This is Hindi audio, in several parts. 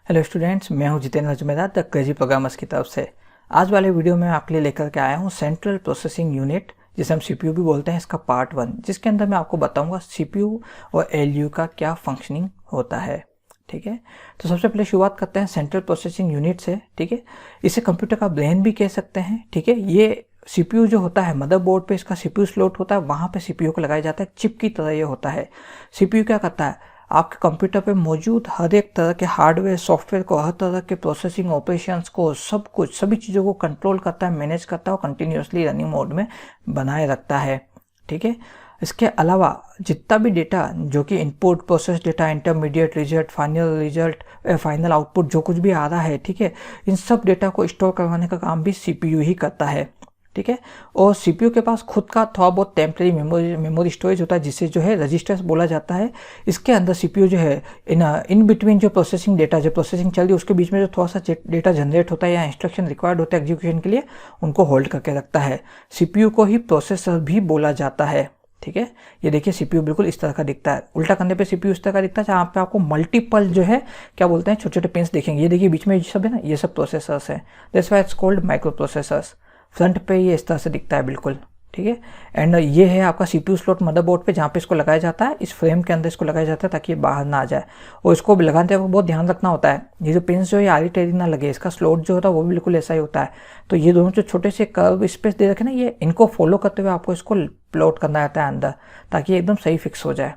हेलो स्टूडेंट्स, मैं हूं Jitendra Ajmera the crazy programmers की तरफ से। आज वाले वीडियो में आपके लिए लेकर के आया हूं सेंट्रल प्रोसेसिंग यूनिट, जिसे हम सीपीयू भी बोलते हैं, इसका पार्ट 1, जिसके अंदर मैं आपको बताऊंगा सीपीयू और एलयू का क्या फंक्शनिंग होता है। ठीक है, तो सबसे पहले शुरुआत करते हैं सेंट्रल प्रोसेसिंग यूनिट से। ठीक है, इसे कंप्यूटर का ब्रेन भी कह सकते हैं। ठीक है, ये सीपीयू जो होता है, मदरबोर्ड पे इसका सीपीयू स्लॉट होता है, वहाँ पे सीपीयू को लगाया जाता है, चिप की तरह ये होता है। सीपीयू क्या करता है, आपके कंप्यूटर पे मौजूद हर एक तरह के हार्डवेयर सॉफ्टवेयर को, हर तरह के प्रोसेसिंग ऑपरेशंस को, सब कुछ, सभी चीज़ों को कंट्रोल करता है, मैनेज करता है और कंटिन्यूसली रनिंग मोड में बनाए रखता है। ठीक है, इसके अलावा जितना भी डेटा जो कि input, process data, intermediate result, final result, final output, जो कुछ भी आ रहा है, ठीक है, इन सब डेटा को स्टोर करवाने का काम भी सीपीयू ही करता है। ठीक है, और सीपीयू के पास खुद का थोड़ा बहुत टेम्परेरी मेमोरी स्टोरेज होता है, जिसे जो है रजिस्टर्स बोला जाता है। इसके अंदर सीपीयू जो है इन बिटवीन जो प्रोसेसिंग डेटा, जो प्रोसेसिंग चल रही है, उसके बीच में जो थोड़ा सा डेटा जनरेट होता है या इंस्ट्रक्शन रिक्वायर्ड होता है एग्जीक्यूशन के लिए, उनको होल्ड करके रखता है। सीपीयू को ही प्रोसेसर भी बोला जाता है। ठीक है, ये देखिए सीपीयू बिल्कुल इस तरह का दिखता है। उल्टा करने पे सीपीयू इस तरह का दिखता है, जहाँ पे आपको मल्टीपल जो है क्या बोलते हैं, छोटे छोटे पिन्स देखेंगे। ये देखिए बीच में सब है ना, ये सब प्रोसेसर्स है। That's why it's called micro processors. Front पे ये इस तरह से दिखता है बिल्कुल। ठीक है, एंड ये है आपका सीपीयू स्लॉट मदरबोर्ड पे, जहाँ पे इसको लगाया जाता है, इस फ्रेम के अंदर इसको लगाया जाता है ताकि ये बाहर ना आ जाए। और इसको लगाते वक्त बहुत ध्यान रखना होता है, ये जो पिन्स जो है आरी टेरी ना लगे। इसका स्लॉट जो होता है वो भी बिल्कुल ऐसा ही होता है। तो ये दोनों जो छोटे से कर्व स्पेस दे रखे ना, ये इनको फॉलो करते हुए आपको इसको प्लॉट करना रहता है अंदर, ताकि एकदम सही फिक्स हो जाए।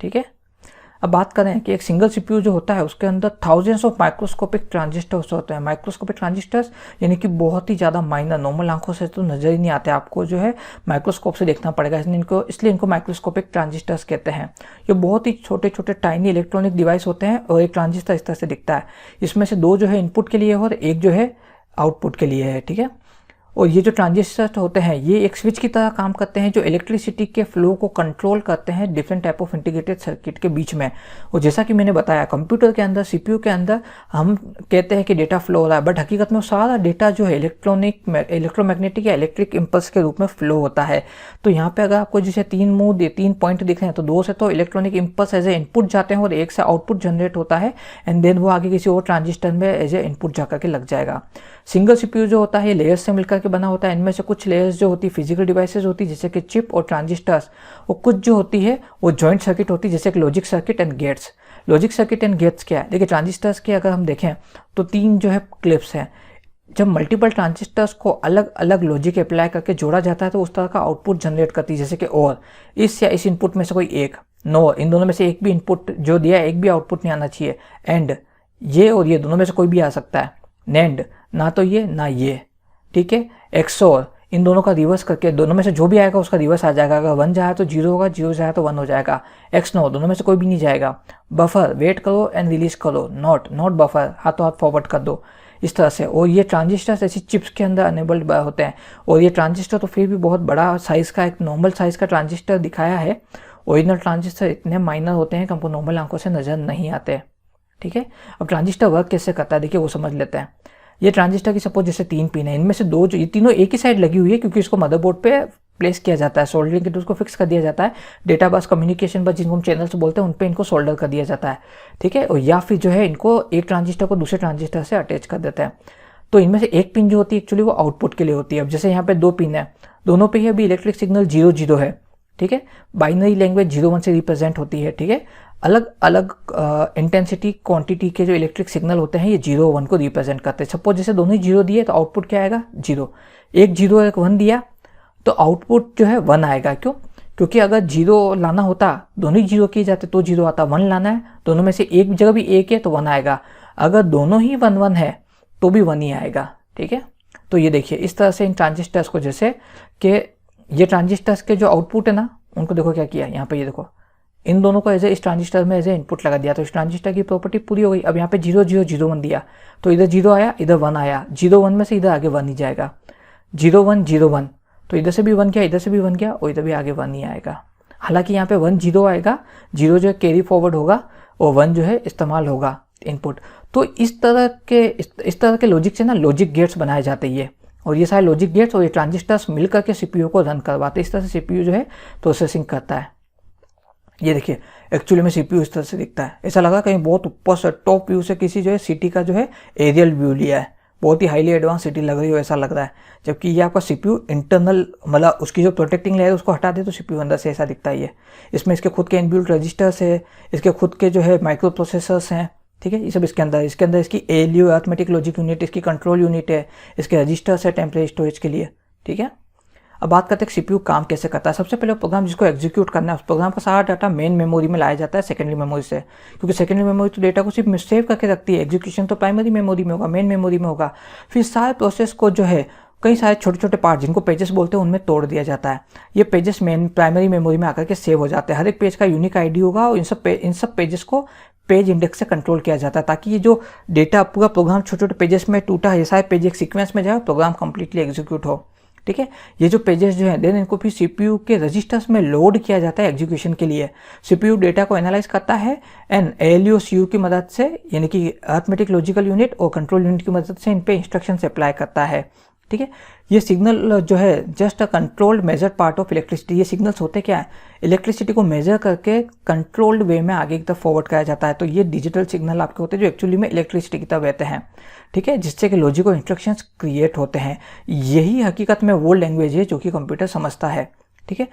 ठीक है, अब बात करें कि एक सिंगल सीपीयू जो होता है उसके अंदर थाउजेंड्स ऑफ माइक्रोस्कोपिक ट्रांजिस्टर्स होते हैं। माइक्रोस्कोपिक ट्रांजिस्टर्स यानी कि बहुत ही ज़्यादा माइनर, नॉर्मल आंखों से तो नजर ही नहीं आते, आपको जो है माइक्रोस्कोप से देखना पड़ेगा, इसलिए इनको माइक्रोस्कोपिक ट्रांजिस्टर्स कहते हैं। ये बहुत ही छोटे छोटे टाइनी इलेक्ट्रॉनिक डिवाइस होते हैं और एक ट्रांजिस्टर इस तरह से दिखता है। इसमें से दो जो है इनपुट के लिए और एक जो है आउटपुट के लिए है। ठीक है, और ये जो ट्रांजिस्टर होते हैं ये एक स्विच की तरह काम करते हैं, जो इलेक्ट्रिसिटी के फ्लो को कंट्रोल करते हैं different type of integrated circuit के बीच में। और जैसा कि मैंने बताया, कंप्यूटर के अंदर, सीपीयू के अंदर हम कहते हैं कि डेटा फ्लो हो रहा है, बट हकीकत में सारा डेटा जो है इलेक्ट्रोमैग्नेटिक या इलेक्ट्रिक इम्पल्स के रूप में फ्लो होता है। तो यहाँ पे अगर आपको जैसे तीन पॉइंट दिख रहे हैं, तो दो से तो electronic impulse as a input जाते हैं और एक से आउटपुट जनरेट होता है, एंड देन वो आगे किसी और ट्रांजिस्टर में एज ए इनपुट जाकर के लग जाएगा। सिंगल सीपीयू जो होता है ये लेयर्स से मिलकर के बना होता है। इनमें से कुछ लेयर्स जो होती है फिजिकल डिवाइसेस होती है, जैसे कि चिप और ट्रांजिस्टर्स, और कुछ जो होती है वो जॉइंट सर्किट होती है, जैसे कि logic circuit and gates. Logic circuit and gates क्या है, देखिए ट्रांजिस्टर्स के अगर हम देखें तो तीन जो है क्लिप्स हैं। जब मल्टीपल ट्रांजिस्टर्स को अलग अलग लॉजिक अप्लाई करके जोड़ा जाता है तो उस तरह का आउटपुट जनरेट करती है, जैसे कि और इस या इस इनपुट में से कोई एक, नो, इन दोनों में से एक भी इनपुट जो दिया है एक भी आउटपुट नहीं आना चाहिए, एंड ये और ये दोनों में से कोई भी आ सकता है, नेंड, ना तो ये ना ये। ठीक है, एक्सोर, इन दोनों का रिवर्स करके दोनों में से जो भी आएगा उसका रिवर्स आ जाएगा। अगर 1 जाए तो 0 होगा, 0 जाए तो 1 हो जाएगा। एक्स नो, दोनों में से कोई भी नहीं जाएगा। बफर, वेट करो एंड रिलीज करो। नॉट बफर, हाथों हाथ फॉरवर्ड कर दो, इस तरह से। और ये ट्रांजिस्टर्स ऐसी चिप्स के अंदर अनेबल्ड होते हैं। और ये ट्रांजिस्टर तो फिर भी बहुत बड़ा साइज का, एक नॉर्मल साइज का ट्रांजिस्टर दिखाया है। ओरिजिनल ट्रांजिस्टर इतने माइनर होते हैं कि हमको नॉर्मल आंखों से नजर नहीं आते। ठीक है, अब ट्रांजिस्टर वर्क कैसे करता है देखिए, वो समझ लेते हैं। ये ट्रांजिस्टर की सपोज जैसे 3 पिन है, इनमें से दो जो, ये तीनों एक ही साइड लगी हुई है, क्योंकि इसको मदरबोर्ड पे प्लेस किया जाता है, सोल्डरिंग किट उसको फिक्स कर दिया जाता है। डेटा बस, कम्युनिकेशन बस, जिनको हम चैनल्स बोलते हैं, उन पे इनको सोल्डर कर दिया जाता है। ठीक है, और या फिर जो है इनको एक ट्रांजिस्टर को दूसरे ट्रांजिस्टर से अटैच कर देते हैं। तो इनमें से एक पिन जो होती है एक्चुअली वो आउटपुट के लिए होती है। अब जैसे यहाँ पे 2 पिन है, दोनों पे ही अभी इलेक्ट्रिक सिग्नल 0-0 है। ठीक है, बाइनरी लैंग्वेज 0-1 से रिप्रेजेंट होती है। ठीक है, अलग अलग इंटेंसिटी क्वांटिटी के जो इलेक्ट्रिक सिग्नल होते हैं ये 0-1 को रिप्रेजेंट करते हैं। सपोज जैसे दोनों ही 0 दिए तो आउटपुट क्या आएगा, 0। एक 0 एक 1 दिया तो आउटपुट जो है 1 आएगा। क्यों? क्योंकि अगर 0 लाना होता, दोनों ही 0 किए जाते तो 0 आता। 1 लाना है, दोनों में से एक जगह भी एक है तो 1 आएगा। अगर दोनों ही 1-1 है तो भी 1 ही आएगा। ठीक है, तो ये देखिए इस तरह से इन ट्रांजिस्टर्स को, जैसे कि ये ट्रांजिस्टर्स के जो आउटपुट है ना, उनको देखो क्या किया यहाँ पे, ये देखो इन दोनों को इस ट्रांजिस्टर में इनपुट लगा दिया, तो इस ट्रांजिस्टर की प्रॉपर्टी पूरी हो गई। अब यहाँ पे 0-0-0-1 दिया तो इधर 0 आया, इधर 1 आया। 0-1 में से इधर आगे 1 ही जाएगा। 0-1-0-1 तो इधर से भी 1 गया, इधर से भी 1 गया, और इधर भी आगे 1 ही आएगा। हालांकि यहाँ पे 1-0 आएगा, 0 जो है कैरी फॉरवर्ड होगा और 1 जो है इस्तेमाल होगा इनपुट। तो इस तरह के लॉजिक से ना लॉजिक गेट्स बनाए जाते हैं ये, और ये सारे लॉजिक गेट्स और ये ट्रांजिस्टर्स मिलकर के सीपीयू को रन करवाते हैं। इस तरह से सीपीयू जो है प्रोसेसिंग करता है। ये देखिए एक्चुअली में सीपीयू इस तरह से दिखता है, ऐसा लगा कहीं बहुत ऊपर से टॉप व्यू से किसी जो है सिटी का जो है एरियल व्यू लिया है, बहुत ही हाईली एडवांस सिटी लग रही हो ऐसा लग रहा है। जबकि ये आपका सीपीयू इंटरनल मतलब उसकी जो प्रोटेक्टिंग लेयर है उसको हटा दे तो सीपीयू अंदर से ऐसा दिखता ही है। इसमें इसके खुद के इनबिल्ट रजिस्टर्स है, इसके खुद के जो है माइक्रो प्रोसेसर्स हैं, ठीक है, ये सब इसके अंदर इसकी ALU अरिथमेटिक लॉजिक यूनिट, इसकी कंट्रोल यूनिट है, इसके रजिस्टर्स है टेम्परेरी स्टोरेज के लिए, ठीक है। अब बात करते हैं सीपीयू काम कैसे करता है। सबसे पहले प्रोग्राम जिसको एग्जीक्यूट करना है उस प्रोग्राम का सारा डाटा मेन मेमोरी में लाया जाता है सेकेंडरी मेमोरी से, क्योंकि सेकेंडरी मेमोरी तो डेटा को सिर्फ सेव करके रखती है, एग्जीक्यूशन तो प्राइमरी मेमोरी में होगा, मेन मेमोरी में होगा। फिर सारे प्रोसेस को जो है कई सारे छोटे छोटे पार्ट जिनको पेजेस बोलते हैं उनमें तोड़ दिया जाता है। ये पेजेस मेन प्राइमरी मेमोरी में आकर के सेव हो जाते हैं। हर एक पेज का यूनिक आईडी होगा और इन सब पेजेस को पेज इंडेक्स से कंट्रोल किया जाता है, ताकि ये जो डेटा पूरा प्रोग्राम छोटे छोटे पेजेस में टूटा है, ये सारे पेज एक सीक्वेंस में जाए, प्रोग्राम कंप्लीटली एग्जीक्यूट हो, ठीक है। ये जो पेजेस जो है देन इनको फिर सीपीयू के रजिस्टर्स में लोड किया जाता है एग्जीक्यूशन के लिए। सीपीयू डेटा को एनालाइज करता है एंड ALU CU की मदद से, यानी कि अरिथमेटिक लॉजिकल यूनिट और कंट्रोल यूनिट की मदद से इन पे इंस्ट्रक्शंस अप्लाई करता है, ठीक है। ये सिग्नल जो है just a controlled measured part of electricity. ये सिग्नल्स होते क्या है, इलेक्ट्रिसिटी को मेजर करके कंट्रोल्ड वे में आगे की तरफ फॉरवर्ड कराया जाता है। तो ये डिजिटल सिग्नल आपके होते हैं जो एक्चुअली में इलेक्ट्रिसिटी की तरफ बहते हैं, ठीक है, जिससे कि लॉजिक और इंस्ट्रक्शंस क्रिएट होते हैं। यही हकीकत में वो लैंग्वेज है जो कि कंप्यूटर समझता है, ठीक है।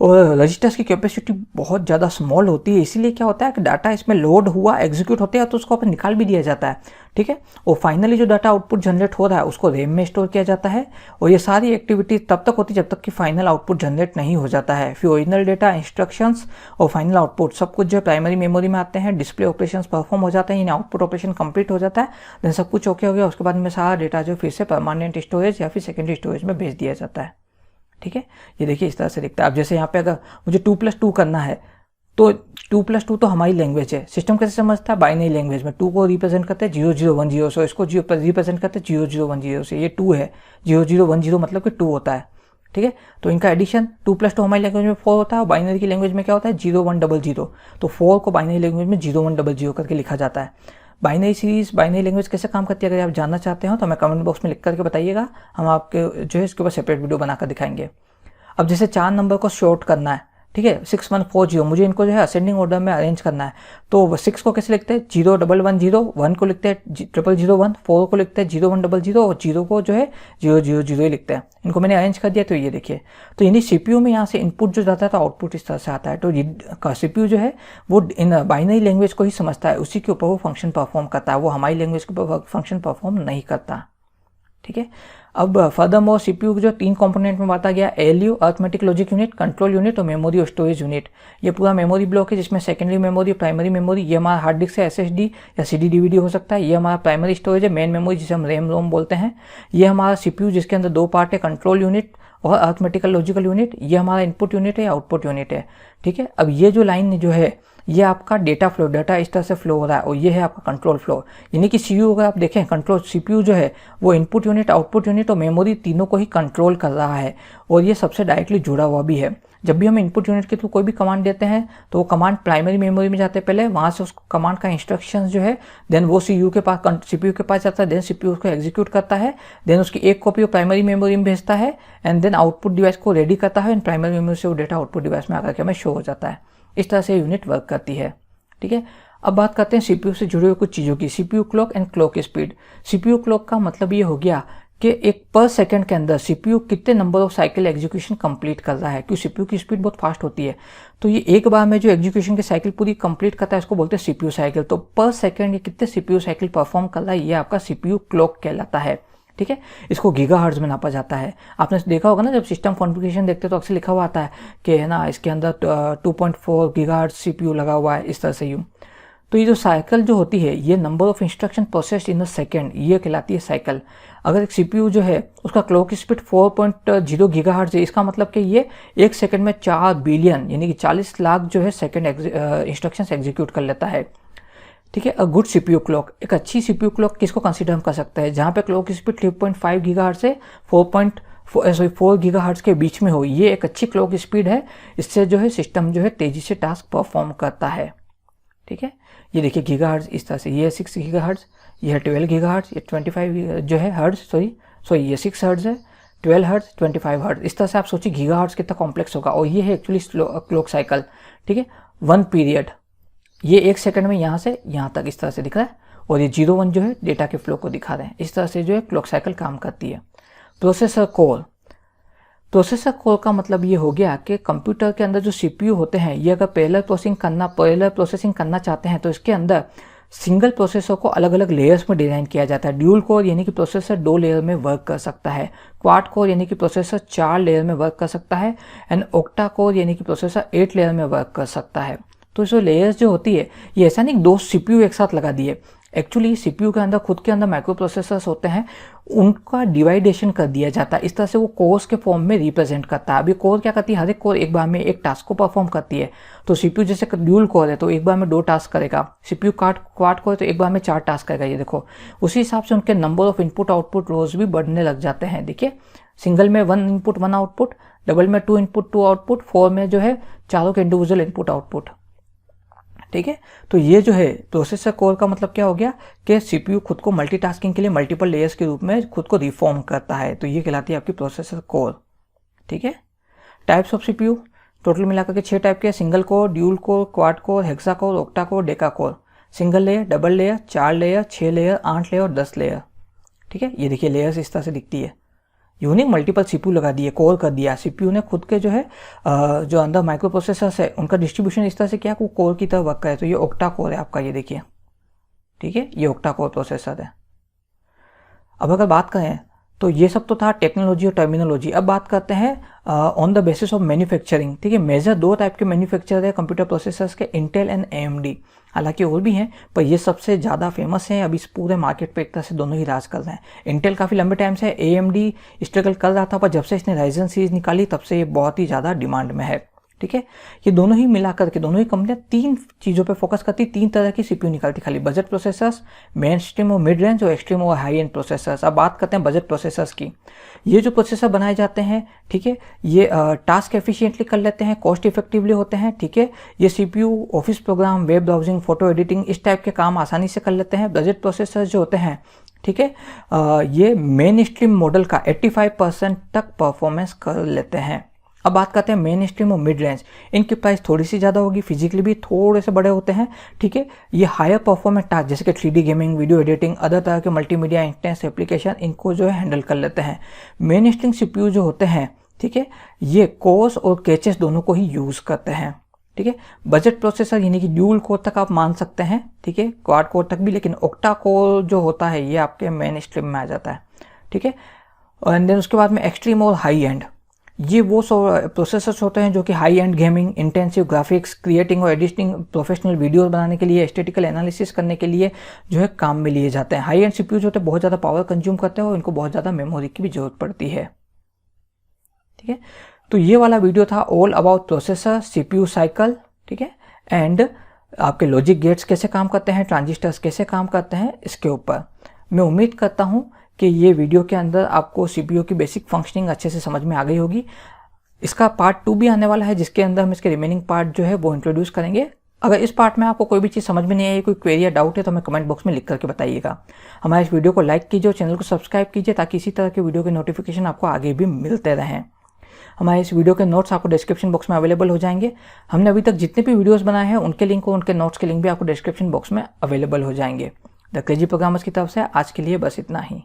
और रजिस्टर्स की कैपेसिटी बहुत ज़्यादा स्मॉल होती है, इसीलिए क्या होता है कि डाटा इसमें लोड हुआ एग्जीक्यूट होते हैं तो उसको अपन निकाल भी दिया जाता है, ठीक है। और फाइनली जो डाटा आउटपुट जनरेट हो रहा है उसको रैम में स्टोर किया जाता है। और ये सारी एक्टिविटी तब तक होती है जब तक कि फाइनल आउटपुट जनरेट नहीं हो जाता है। फिर ओरिजिनल डेटा, इंस्ट्रक्शंस और फाइनल आउटपुट सब कुछ जो प्राइमरी मेमोरी में आते हैं, डिस्प्ले ऑपरेशंस परफॉर्म हो जाते हैं, यानी आउटपुट ऑपरेशन कंप्लीट हो जाता है। देन सब कुछ ओके हो गया, उसके बाद में सारा डेटा जो फिर से परमानेंट स्टोरेज या फिर सेकेंडरी स्टोरेज में भेज दिया जाता है, ठीक है। ये देखिए इस तरह से दिखता है। अब जैसे यहाँ पे अगर मुझे 2+2 करना है तो 2+2 तो हमारी लैंग्वेज है, सिस्टम कैसे समझता है, बाइनरी लैंग्वेज में 2 को रिप्रेजेंट करते हैं 0010 से, इसको रिप्रेजेंट करते हैं 0010 से। ये 2 है, 0010 मतलब कि 2 होता है, ठीक है। तो इनका एडिशन 2+2 हमारी लैंग्वेज में 4 होता है और बाइनरी की लैंग्वेज में क्या होता है 0100। तो 4 को बाइनरी लैंग्वेज में 0100 करके लिखा जाता है। बाइनरी सीरीज, बाइनरी लैंग्वेज कैसे काम करती है अगर आप जानना चाहते हो तो हमें कमेंट बॉक्स में लिख करके बताइएगा, हम आपके जो है इसके ऊपर सेपरेट वीडियो बनाकर दिखाएंगे। अब जैसे 4 नंबर को शॉर्ट करना है, ठीक है, 6140, मुझे इनको जो है असेंडिंग ऑर्डर में अरेंज करना है। तो 6 को कैसे लिखते हैं 0110, 1 को लिखते हैं 0001, 4 को लिखते हैं 0100 और 0 को जो है 000 ही लिखते हैं। इनको मैंने अरेंज कर दिया। तो ये देखिए, तो यानी सीपीयू में यहाँ से इनपुट जो जाता है तो आउटपुट इस तरह से आता है। तो सीपीयू जो है वो इन बाइनरी लैंग्वेज को ही समझता है, उसी के ऊपर वो फंक्शन परफॉर्म करता है, वो हमारी लैंग्वेज के ऊपर फंक्शन परफॉर्म नहीं करता, ठीक है। अब फर्दरमोर सीपीयू को जो 3 कंपोनेंट में बांटा गया, ALU arithmetic logic unit, control unit और मेमोरी और स्टोरेज यूनिट। ये पूरा मेमोरी ब्लॉक है जिसमें सेकेंडरी मेमोरी, प्राइमरी मेमोरी, ये हमारा हार्ड डिस्क है SSD या CD DVD हो सकता है। ये हमारा प्राइमरी स्टोरेज है, मेन मेमोरी जिसे हम रैम रोम बोलते हैं। ये हमारा सीपीयू जिसके अंदर 2 पार्ट है, कंट्रोल यूनिट और अरिथमेटिकल लॉजिकल यूनिट। ये हमारा इनपुट यूनिट है, आउटपुट यूनिट है, ठीक है। अब ये जो लाइन जो है ये आपका डेटा फ्लो, डाटा इस तरह से फ्लो हो रहा है और ये है आपका कंट्रोल फ्लो। यानी कि सीयू अगर आप देखें कंट्रोल, सीपीयू जो है वो इनपुट यूनिट, आउटपुट यूनिट और मेमोरी तीनों को ही कंट्रोल कर रहा है और ये सबसे डायरेक्टली जुड़ा हुआ भी है। जब भी हम इनपुट यूनिट के थ्रू कोई भी कमांड देते हैं तो वो कमांड प्राइमरी मेमोरी में जाते हैं पहले, वहाँ से उस कमांड का इंस्ट्रक्शंस जो है देन वो सीपीयू के पास जाता है, देन सीपीयू उसको एग्जीक्यूट करता है, देन उसकी एक कॉपी प्राइमरी मेमोरी में भेजता है एंड देन आउटपुट डिवाइस को रेडी करता है एंड प्राइमरी मेमोरी से वो डेटा आउटपुट डिवाइस में आकर के हमें शो हो जाता है। इस तरह से यूनिट वर्क करती है, ठीक है। अब बात करते हैं सीपीयू से जुड़े हुए कुछ चीज़ों की। CPU clock and clock speed. CPU clock का मतलब ये हो गया कि एक पर सेकंड के अंदर सीपीयू कितने number of cycle execution complete कर रहा है, क्योंकि सीपीयू की स्पीड बहुत फास्ट होती है। तो ये एक बार में जो एग्जीक्यूशन की साइकिल पूरी कंप्लीट करता है इसको बोलते हैं सीपीयू साइकिल। तो पर सेकंड ये कितने सीपीयू साइकिल परफॉर्म कर रहा है, ये आपका सीपीयू क्लॉक कहलाता है, ठीक है। इसको गीगाहर्ट्ज में नापा जाता है। आपने देखा होगा ना, जब सिस्टम कॉन्फ़िगरेशन देखते हैं तो अक्सर लिखा हुआ आता है कि है ना इसके अंदर 2.4 गीगाहर्ट्ज सीपीयू लगा हुआ है, इस तरह से यूँ। तो ये जो साइकिल जो होती है ये number of instruction processed in a second, ये कहलाती है साइकिल। अगर एक सीपीयू जो है उसका क्लॉक स्पीड 4.0 गीगाहर्ट्ज है, इसका मतलब कि ये 1 सेकंड में 4 बिलियन यानी कि 40 लाख जो है सेकंड इंस्ट्रक्शंस एग्जीक्यूट कर लेता है, ठीक है। अ गुड सीपीयू क्लॉक, एक अच्छी सीपीयू क्लॉक किसको कंसीडर हम कर सकते हैं, जहाँ पे क्लॉक स्पीड 3.5 गीगाहर्ट्ज से 4 गीगाहर्ट्ज के बीच में हो, ये एक अच्छी क्लॉक स्पीड है। इससे जो है सिस्टम जो है तेजी से टास्क परफॉर्म करता है, ठीक है। ये देखिए गीगाहर्ट्ज इस तरह से, ये 6 गीगाहर्ट्ज, ये है 12 गीगाहर्ट्ज, ये 25 जो है हर्ट्ज, सॉरी ये 6 हर्ट्ज है, 12 हर्ट्ज, 25 हर्ट्ज। इस तरह से आप सोचिए गीगाहर्ट्ज कितना कॉम्प्लेक्स होगा और ये है एक्चुअली क्लॉक साइकिल, ठीक है। 1 पीरियड, ये 1 सेकंड में यहाँ से यहाँ तक इस तरह से दिख रहा है, और ये 0-1 जो है डेटा के फ्लो को दिखा रहे हैं। इस तरह से जो है क्लॉक साइकिल काम करती है। प्रोसेसर कोर, प्रोसेसर कोर का मतलब ये हो गया कि कंप्यूटर के अंदर जो सीपीयू होते हैं, ये अगर पैरेलल प्रोसेसिंग करना चाहते हैं तो इसके अंदर सिंगल प्रोसेसर को अलग अलग लेयर्स में डिज़ाइन किया जाता है। ड्यूल कोर यानी कि प्रोसेसर 2 लेयर में वर्क कर सकता है। क्वाड कोर यानी कि प्रोसेसर 4 लेयर में वर्क कर सकता है। एंड ऑक्टा कोर यानी कि प्रोसेसर 8 लेयर में वर्क कर सकता है। तो जो लेयर्स जो होती है, ये ऐसा नहीं 2 सीपीयू एक साथ लगा दिए। एक्चुअली सीपीयू के अंदर खुद के अंदर माइक्रो प्रोसेसर्स होते हैं, उनका डिवाइडेशन कर दिया जाता है। इस तरह से वो कोर्स के फॉर्म में रिप्रेजेंट करता है। अभी कोर क्या करती है, हर एक कोर एक बार में एक टास्क को परफॉर्म करती है। तो सीपीयू जैसे ड्यूल कोर है तो एक बार में 2 टास्क करेगा। सीपीयू क्वाड कोर है तो एक बार में 4 टास्क करेगा। ये देखो, उसी हिसाब से उनके नंबर ऑफ इनपुट आउटपुट रोज भी बढ़ने लग जाते हैं। देखिए, सिंगल में 1 इनपुट 1 आउटपुट, डबल में 2 इनपुट 2 आउटपुट, 4 में जो है चारों के इंडिविजुअल इनपुट आउटपुट। ठीक है, तो ये जो है प्रोसेसर कोर का मतलब क्या हो गया कि सीपीयू खुद को मल्टीटास्किंग के लिए मल्टीपल लेयर्स के रूप में खुद को रिफॉर्म करता है। तो ये कहलाती है आपकी प्रोसेसर कोर। ठीक है, टाइप्स ऑफ सीपीयू टोटल मिलाकर के 6 टाइप के, single core, dual core, quad core, hexa core, octa core, Deka core. Single layer, double layer, 4 layer, 6 layer, 8 layer और 10 लेयर। ठीक है, ये देखिए लेयर्स इस तरह से दिखती है। यूनिक मल्टीपल सीपीयू लगा दिए, कोर कर दिया। सीपीयू ने खुद के जो है जो अंदर माइक्रो प्रोसेसर्स है उनका डिस्ट्रीब्यूशन इस तरह से किया कि वो कोर की तरह वर्क करे। तो ये ऑक्टा कोर है आपका, ये देखिए। ठीक है, ये ऑक्टा कोर प्रोसेसर है। अब अगर बात करें तो ये सब तो था टेक्नोलॉजी और टर्मिनोलॉजी। अब बात करते हैं on the basis of manufacturing. ठीक है, मेजर 2 टाइप के मैन्युफैक्चरर है कंप्यूटर प्रोसेसर्स के, इंटेल एंड AMD। हालांकि और भी हैं, पर ये सबसे ज़्यादा फेमस हैं। अभी इस पूरे मार्केट पे एक तरह से दोनों ही राज कर रहे हैं। इंटेल काफ़ी लंबे टाइम से, AMD स्ट्रगल कर रहा था, पर जब से इसने राइजन सीरीज निकाली तब से ये बहुत ही ज़्यादा डिमांड में है। ठीक है, ये दोनों ही मिला करके दोनों ही कंपनियां 3 चीज़ों पे फोकस करती, 3 तरह की सीपीयू निकालती खाली, बजट प्रोसेसर्स, मेन स्ट्रीम और मिड रेंज और एक्सट्रीम और हाई एंड प्रोसेसर्स। अब बात करते हैं बजट प्रोसेसर्स की। ये जो प्रोसेसर बनाए जाते हैं, ठीक है, ये टास्क एफिशिएंटली कर लेते हैं, कॉस्ट इफेक्टिवली होते हैं। ठीक है, ये CPU office program, web browsing, photo editing, इस टाइप के काम आसानी से कर लेते हैं। बजट प्रोसेसर जो होते हैं, ठीक है, ये मेन स्ट्रीम मॉडल का 85% तक परफॉर्मेंस कर लेते हैं। अब बात करते हैं मेन स्ट्रीम और मिड रेंज। इनकी प्राइस थोड़ी सी ज़्यादा होगी, फिजिकली भी थोड़े से बड़े होते हैं। ठीक है, ये हायर परफॉर्मेंस टास्क जैसे कि 3D gaming, video editing, other तरह के मल्टीमीडिया इंटेंस एप्लीकेशन, इनको जो है हैंडल कर लेते हैं। मेन स्ट्रीम सीपीयू जो होते हैं, ठीक है, ये कोर्स और कैचेस दोनों को ही यूज़ करते हैं। ठीक है, बजट प्रोसेसर यानी कि ड्यूल कोर तक आप मान सकते हैं, ठीक है, क्वाड कोर तक भी, लेकिन ऑक्टा कोर जो होता है ये आपके मेन स्ट्रीम में आ जाता है। ठीक है, और देन उसके बाद में एक्सट्रीम और हाई एंड, ये वो प्रोसेसर्स होते हैं जो कि high and gaming, intensive graphics, creating और एडिटिंग, प्रोफेशनल वीडियोस बनाने के लिए, एस्थेटिकल एनालिसिस करने के लिए जो है काम में लिए जाते हैं। हाई एंड सीपीयू जो होते हैं बहुत ज़्यादा पावर कंज्यूम करते हैं और इनको बहुत ज़्यादा मेमोरी की भी जरूरत पड़ती है। ठीक है, तो ये वाला वीडियो था all about processor, CPU cycle, ठीक है, एंड आपके लॉजिक गेट्स कैसे काम करते हैं, ट्रांजिस्टर्स कैसे काम करते हैं, इसके ऊपर। मैं उम्मीद करता हूँ कि ये वीडियो के अंदर आपको सीपीयू की बेसिक फंक्शनिंग अच्छे से समझ में आ गई होगी। इसका पार्ट 2 भी आने वाला है, जिसके अंदर हम इसके रिमेनिंग पार्ट जो है वो इंट्रोड्यूस करेंगे। अगर इस पार्ट में आपको कोई भी चीज़ समझ में नहीं आई, कोई क्वेरी या डाउट है, तो हमें कमेंट बॉक्स में लिख करके बताइएगा। हमारे इस वीडियो को लाइक कीजिए और चैनल को सब्सक्राइब कीजिए, ताकि इसी तरह के वीडियो के नोटिफिकेशन आपको आगे भी मिलते रहें। हमारे इस वीडियो के नोट्स आपको डिस्क्रिप्शन बॉक्स में अवेलेबल हो जाएंगे। हमने अभी तक जितने भी वीडियोस बनाए हैं उनके लिंक और उनके नोट्स के लिंक भी आपको डिस्क्रिप्शन बॉक्स में अवेलेबल हो जाएंगे। द क्रेजी प्रोग्रामर्स की तरफ से आज के लिए बस इतना ही।